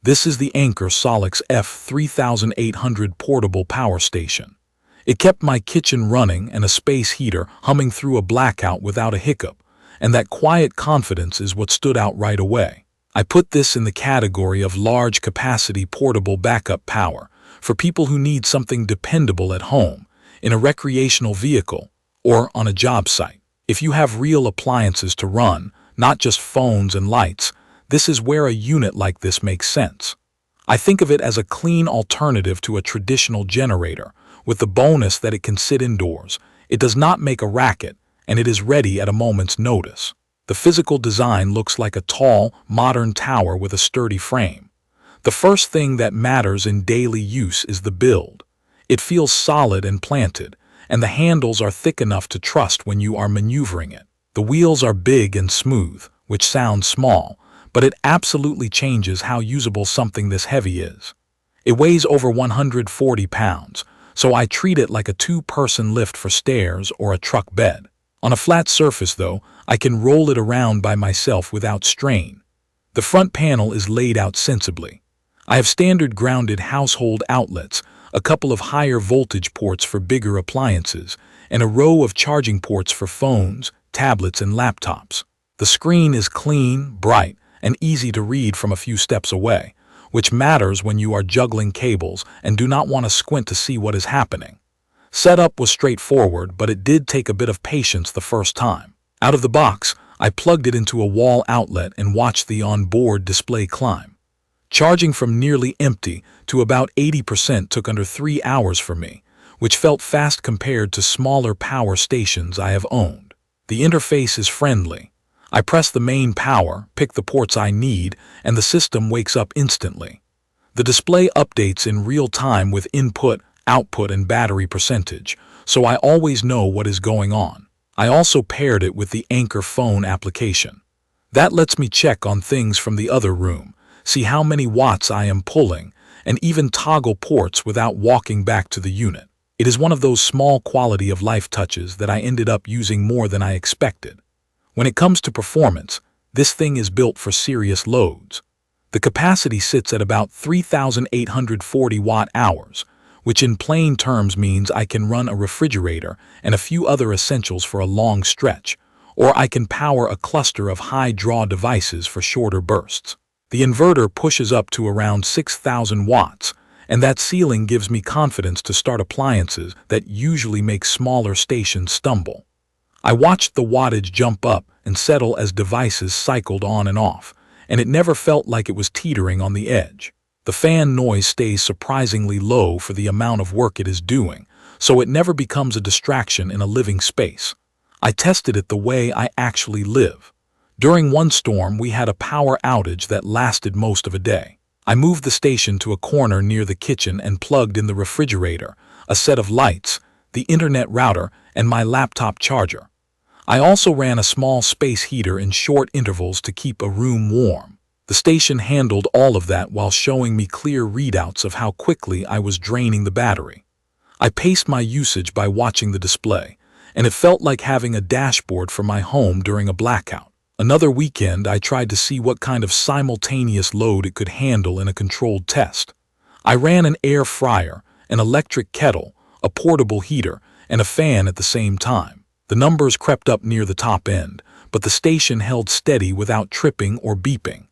This is the Anker SOLIX F3800 portable power station. It kept my kitchen running and a space heater humming through a blackout without a hiccup, and that quiet confidence is what stood out right away. I put this in the category of large capacity portable backup power for people who need something dependable at home, in a recreational vehicle, or on a job site. If you have real appliances to run, not just phones and lights, this is where a unit like this makes sense. I think of it as a clean alternative to a traditional generator, with the bonus that it can sit indoors. It does not make a racket, and it is ready at a moment's notice. The physical design looks like a tall, modern tower with a sturdy frame. The first thing that matters in daily use is the build. It feels solid and planted, and the handles are thick enough to trust when you are maneuvering it. The wheels are big and smooth, which sounds small, but it absolutely changes how usable something this heavy is. It weighs over 140 pounds, so I treat it like a two-person lift for stairs or a truck bed. On a flat surface, though, I can roll it around by myself without strain. The front panel is laid out sensibly. I have standard grounded household outlets, a couple of higher voltage ports for bigger appliances, and a row of charging ports for phones, tablets, and laptops. The screen is clean, bright, and easy to read from a few steps away, which matters when you are juggling cables and do not want to squint to see what is happening. Setup was straightforward, but it did take a bit of patience the first time. Out of the box, I plugged it into a wall outlet and watched the onboard display climb. Charging from nearly empty to about 80% took under 3 hours for me, which felt fast compared to smaller power stations I have owned. The interface is friendly. I press the main power, pick the ports I need, and the system wakes up instantly. The display updates in real time with input, output, and battery percentage, so I always know what is going on. I also paired it with the Anker phone application. That lets me check on things from the other room, see how many watts I am pulling, and even toggle ports without walking back to the unit. It is one of those small quality of life touches that I ended up using more than I expected. When it comes to performance, this thing is built for serious loads. The capacity sits at about 3,840 watt-hours, which in plain terms means I can run a refrigerator and a few other essentials for a long stretch, or I can power a cluster of high-draw devices for shorter bursts. The inverter pushes up to around 6,000 watts, and that ceiling gives me confidence to start appliances that usually make smaller stations stumble. I watched the wattage jump up and settle as devices cycled on and off, and it never felt like it was teetering on the edge. The fan noise stays surprisingly low for the amount of work it is doing, so it never becomes a distraction in a living space. I tested it the way I actually live. During one storm, we had a power outage that lasted most of a day. I moved the station to a corner near the kitchen and plugged in the refrigerator, a set of lights, the internet router, and my laptop charger. I also ran a small space heater in short intervals to keep a room warm. The station handled all of that while showing me clear readouts of how quickly I was draining the battery. I paced my usage by watching the display, and it felt like having a dashboard for my home during a blackout. Another weekend, I tried to see what kind of simultaneous load it could handle in a controlled test. I ran an air fryer, an electric kettle, a portable heater, and a fan at the same time. The numbers crept up near the top end, but the station held steady without tripping or beeping.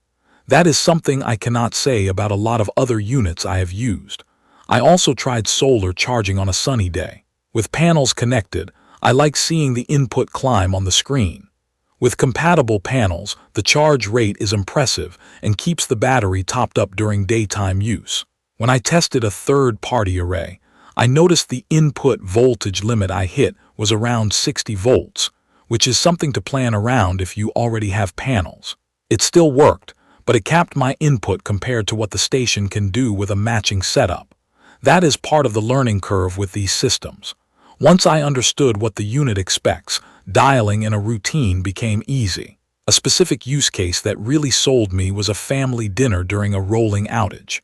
That is something I cannot say about a lot of other units I have used. I also tried solar charging on a sunny day. With panels connected, I like seeing the input climb on the screen. With compatible panels, the charge rate is impressive and keeps the battery topped up during daytime use. When I tested a third-party array, I noticed the input voltage limit I hit was around 60 volts, which is something to plan around if you already have panels. It still worked, but it capped my input compared to what the station can do with a matching setup. That is part of the learning curve with these systems. Once I understood what the unit expects, dialing in a routine became easy. A specific use case that really sold me was a family dinner during a rolling outage.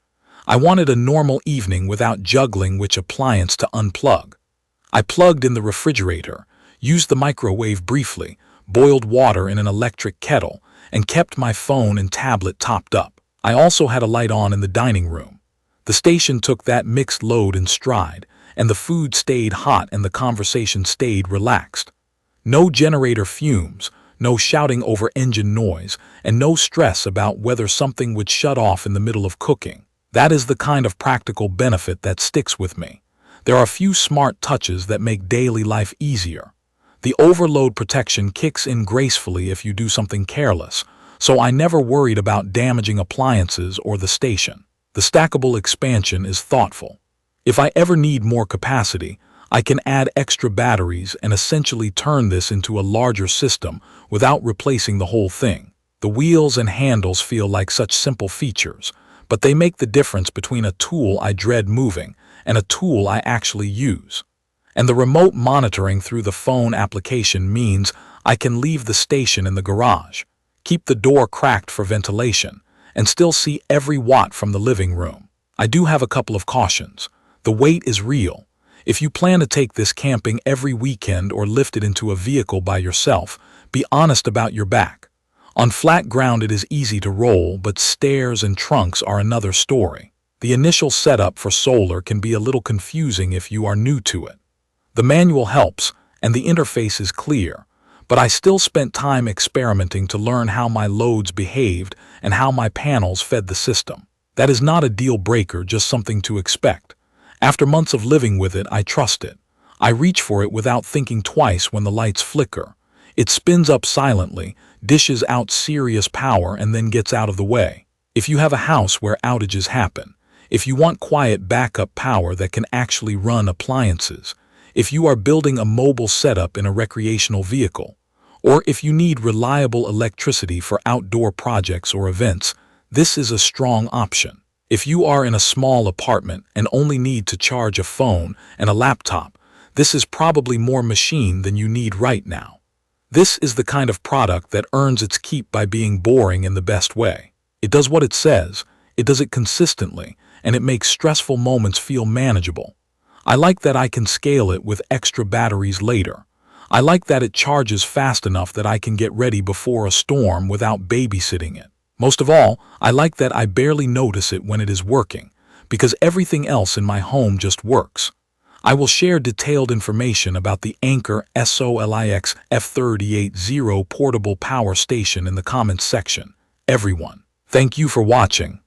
I wanted a normal evening without juggling which appliance to unplug. I plugged in the refrigerator, used the microwave briefly, boiled water in an electric kettle, and kept my phone and tablet topped up. I also had a light on in the dining room. The station took that mixed load in stride, and the food stayed hot and the conversation stayed relaxed. No generator fumes, no shouting over engine noise, and no stress about whether something would shut off in the middle of cooking. That is the kind of practical benefit that sticks with me. There are a few smart touches that make daily life easier. The overload protection kicks in gracefully if you do something careless, so I never worried about damaging appliances or the station. The stackable expansion is thoughtful. If I ever need more capacity, I can add extra batteries and essentially turn this into a larger system without replacing the whole thing. The wheels and handles feel like such simple features, but they make the difference between a tool I dread moving and a tool I actually use. And the remote monitoring through the phone application means I can leave the station in the garage, keep the door cracked for ventilation, and still see every watt from the living room. I do have a couple of cautions. The weight is real. If you plan to take this camping every weekend or lift it into a vehicle by yourself, be honest about your back. On flat ground it is easy to roll, but stairs and trunks are another story. The initial setup for solar can be a little confusing if you are new to it. The manual helps, and the interface is clear, but I still spent time experimenting to learn how my loads behaved and how my panels fed the system. That is not a deal breaker, just something to expect. After months of living with it, I trust it. I reach for it without thinking twice when the lights flicker. It spins up silently, dishes out serious power, and then gets out of the way. If you have a house where outages happen, if you want quiet backup power that can actually run appliances, if you are building a mobile setup in a recreational vehicle, or if you need reliable electricity for outdoor projects or events, this is a strong option. If you are in a small apartment and only need to charge a phone and a laptop, this is probably more machine than you need right now. This is the kind of product that earns its keep by being boring in the best way. It does what it says, it does it consistently, and it makes stressful moments feel manageable. I like that I can scale it with extra batteries later. I like that it charges fast enough that I can get ready before a storm without babysitting it. Most of all, I like that I barely notice it when it is working, because everything else in my home just works. I will share detailed information about the Anker SOLIX F3800 portable power station in the comments section. Everyone, thank you for watching.